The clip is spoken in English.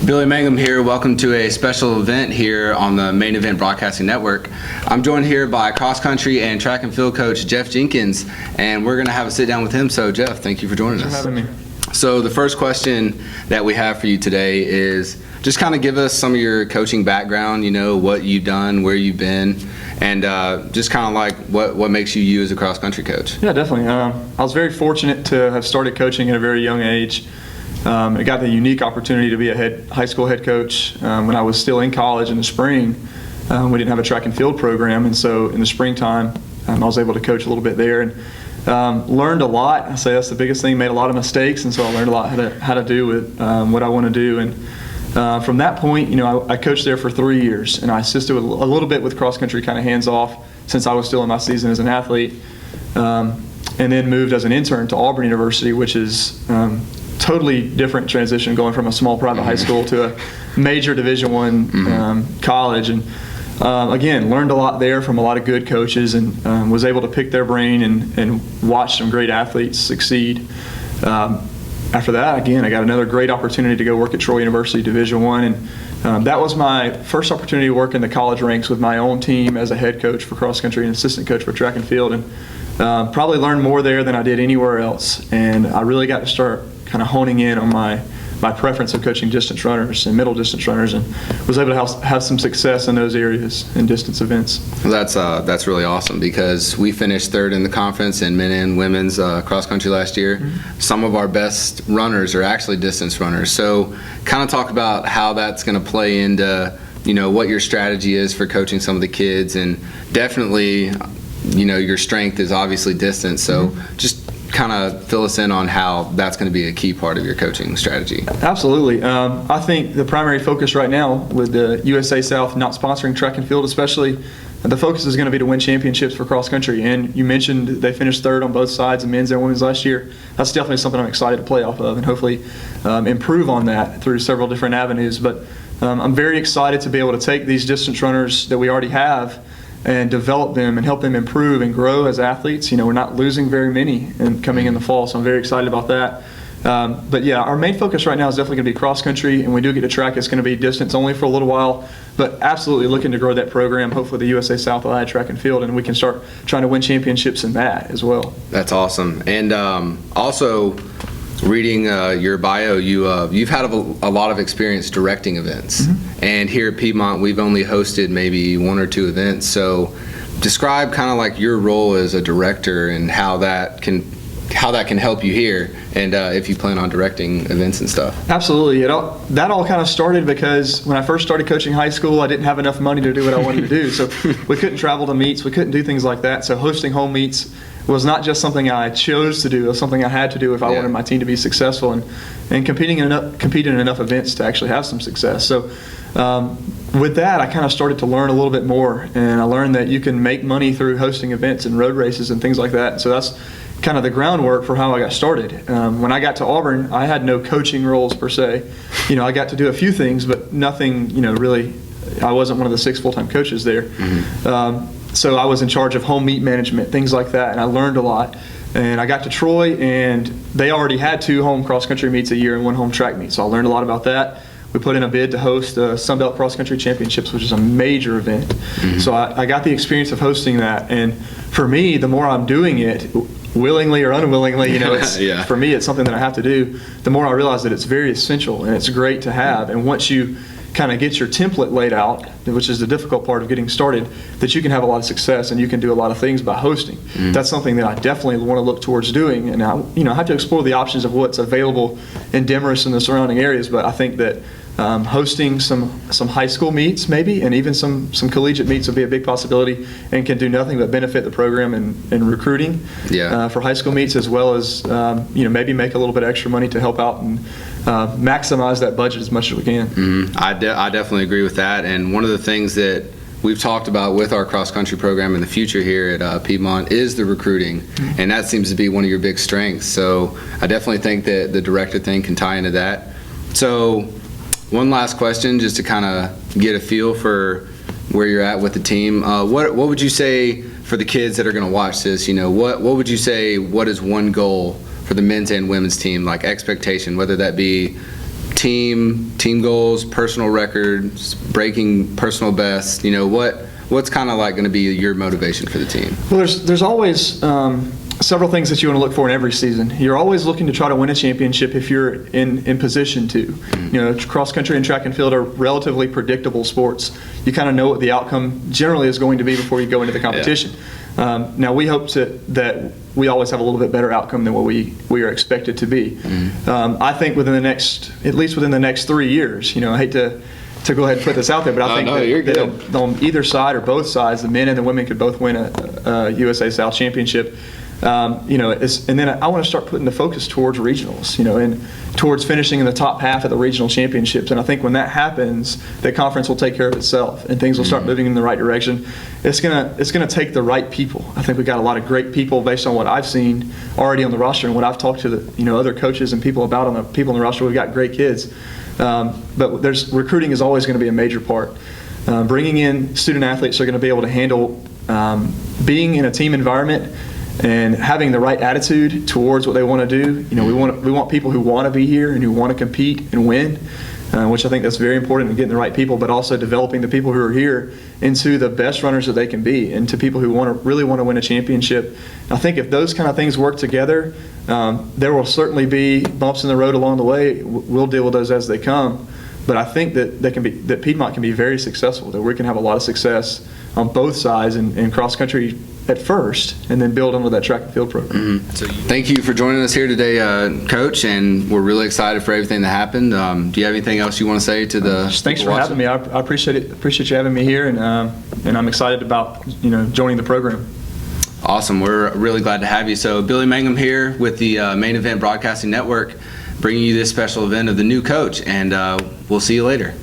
Billy Mangum here. Welcome to a special event here on the Main Event Broadcasting Network. I'm joined here by cross country and track and field coach Jeff Jenkins, and we're going to have a sit down with him. So Jeff, thank you for joining us. Thanks for having me. So the first question that we have for you today is just kind of give us some of your coaching background, what you've done, where you've been, and just kind of like what makes you you as a cross country coach. Yeah, definitely. I was very fortunate to have started coaching at a very young age. I got the unique opportunity to be a high school head coach when I was still in college in the spring. We didn't have a track and field program, and so in the springtime I was able to coach a little bit there and learned a lot. I say that's the biggest thing. Made a lot of mistakes, and so I learned a lot how to do with what I want to do. And from that point, I coached there for 3 years, and I assisted a little bit with cross country, kind of hands off, since I was still in my season as an athlete, and then moved as an intern to Auburn University, which is totally different transition, going from a small private high school to a major Division I college. And again, learned a lot there from a lot of good coaches, and was able to pick their brain and watch some great athletes succeed. After that, again, I got another great opportunity to go work at Troy University Division I, and that was my first opportunity to work in the college ranks with my own team as a head coach for cross country and assistant coach for track and field, and probably learned more there than I did anywhere else. And I really got to start kind of honing in on my preference of coaching distance runners and middle distance runners, and was able to have some success in those areas in distance events. That's really awesome, because we finished third in the conference in men and women's cross country last year. Mm-hmm. Some of our best runners are actually distance runners. So kind of talk about how that's going to play into what your strategy is for coaching some of the kids, and definitely your strength is obviously distance. So just kind of fill us in on how that's going to be a key part of your coaching strategy. Absolutely. I think the primary focus right now with the USA South not sponsoring track and field especially, the focus is going to be to win championships for cross country. And you mentioned they finished third on both sides, in men's and women's, last year. That's definitely something I'm excited to play off of, and hopefully improve on that through several different avenues. But I'm very excited to be able to take these distance runners that we already have and develop them and help them improve and grow as athletes. We're not losing very many coming in the fall, so I'm very excited about that. But yeah, our main focus right now is definitely going to be cross country, and we do get to track. It's going to be distance only for a little while, but absolutely looking to grow that program. Hopefully the USA South will add track and field, and we can start trying to win championships in that as well. That's awesome. And also, reading your bio, you've had a lot of experience directing events. Mm-hmm. And here at Piedmont, we've only hosted maybe 1 or 2 events. So describe kind of like your role as a director and how that can help you here, and if you plan on directing events and stuff. Absolutely. That all kind of started because when I first started coaching high school, I didn't have enough money to do what I wanted to do. So we couldn't travel to meets. We couldn't do things like that. So hosting home meets was not just something I chose to do. It was something I had to do if I wanted my team to be successful, and competing in enough events to actually have some success. So with that, I kind of started to learn a little bit more, and I learned that you can make money through hosting events and road races and things like that. So that's kind of the groundwork for how I got started. When I got to Auburn, I had no coaching roles per se. I got to do a few things, but nothing, really. I wasn't one of the 6 full-time coaches there. Mm-hmm. So I was in charge of home meet management, things like that, and I learned a lot. And I got to Troy, and they already had 2 home cross-country meets a year and 1 home track meet, so I learned a lot about that. We put in a bid to host the Sunbelt Cross Country Championships, which is a major event. Mm-hmm. So I got the experience of hosting that, and for me, the more I'm doing it, willingly or unwillingly, it's, for me, it's something that I have to do, the more I realize that it's very essential and it's great to have. And once you kind of get your template laid out, which is the difficult part of getting started, that you can have a lot of success and you can do a lot of things by hosting. Mm-hmm. That's something that I definitely want to look towards doing, and I have to explore the options of what's available in Demorest and the surrounding areas. But I think that hosting some high school meets maybe, and even some collegiate meets would be a big possibility, and can do nothing but benefit the program and recruiting for high school meets, as well as maybe make a little bit of extra money to help out and maximize that budget as much as we can. Mm-hmm. I definitely agree with that. And one of the things that we've talked about with our cross-country program in the future here at Piedmont is the recruiting, mm-hmm. and that seems to be one of your big strengths. So I definitely think that the director thing can tie into that. So one last question, just to kind of get a feel for where you're at with the team. What would you say for the kids that are going to watch this? What would you say, what is one goal for the men's and women's team, like expectation, whether that be team goals, personal records, breaking personal best. What's kind of like going to be your motivation for the team? Well, there's always several things that you want to look for in every season. You're always looking to try to win a championship if you're in position to. Cross country and track and field are relatively predictable sports. You kind of know what the outcome generally is going to be before you go into the competition. Yeah. Now we hope that we always have a little bit better outcome than what we are expected to be. I think at least within the next 3 years. I hate to go ahead and put this out there, but I think that on either side or both sides, the men and the women could both win a USA South championship. And then I want to start putting the focus towards regionals, and towards finishing in the top half of the regional championships. And I think when that happens, the conference will take care of itself, and things will start moving in the right direction. It's gonna take the right people. I think we got a lot of great people based on what I've seen already on the roster and what I've talked to the other coaches and people about on the people on the roster. We've got great kids, but recruiting is always going to be a major part. Bringing in student athletes are going to be able to handle being in a team environment and having the right attitude towards what they want to do. We want people who want to be here and who want to compete and win, which I think that's very important in getting the right people, but also developing the people who are here into the best runners that they can be, and to people who really want to win a championship. I think if those kind of things work together, there will certainly be bumps in the road along the way. We'll deal with those as they come. But I think that Piedmont can be very successful, that we can have a lot of success on both sides in cross country at first, and then build on with that track and field program. So thank you for joining us here today, Coach, and we're really excited for everything that happened. Do you have anything else you want to say to the Thanks for having me. I appreciate it. Appreciate you having me here, and I'm excited about joining the program. Awesome. We're really glad to have you. So Billy Mangum here with the Main Event Broadcasting Network, bringing you this special event of the new coach, and we'll see you later.